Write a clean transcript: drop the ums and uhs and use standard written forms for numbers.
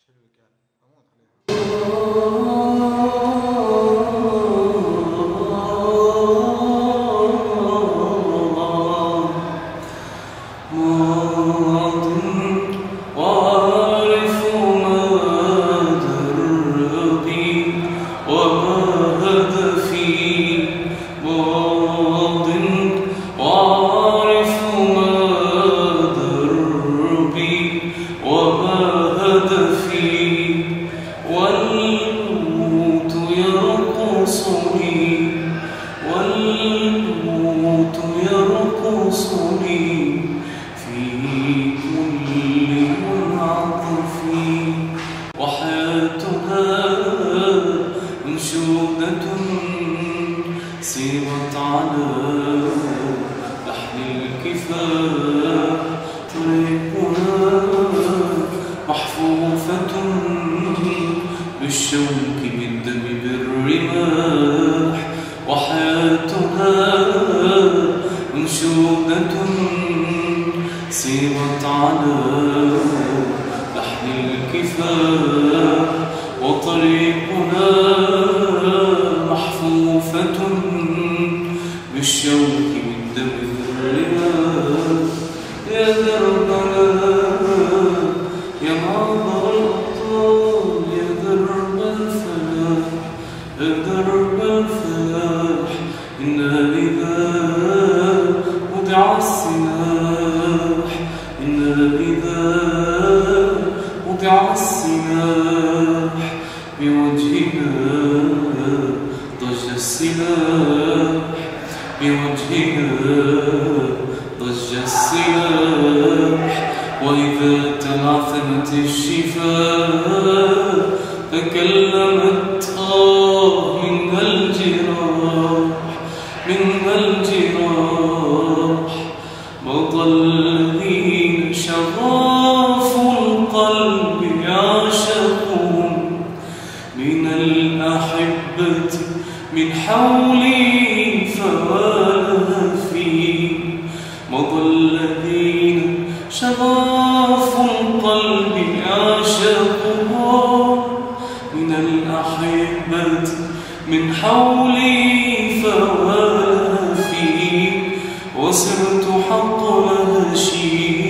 حلو كان اموت عليها. والموت يرقصني في كل منعطف وحياتها أنشودة سيرت على لحن الكفاح طريقها محفوفة بالشوك بالدم بالرماح وحياتها أنشودة سيرت على لحن الكفاح وطريقها محفوفة بالشوك بالدم بالرماح يا دربنا يا معبر الأبطال يا درب الفلاح يا درب الفلاح إنا إذا وضع السلاح إنا إذا وضع السلاح بوجهنا ضج السلاح بوجهنا ضج السلاح وإذا تلعثمت الشفاه تكلمت من الجراح مضى الذين شغافوا القلب يعشقهم من الأحبة من حولي فوالهفي مضى الذين شغافوا القلب يعشقهم من الأحبة من حولي فوافي وصرت حق هشيم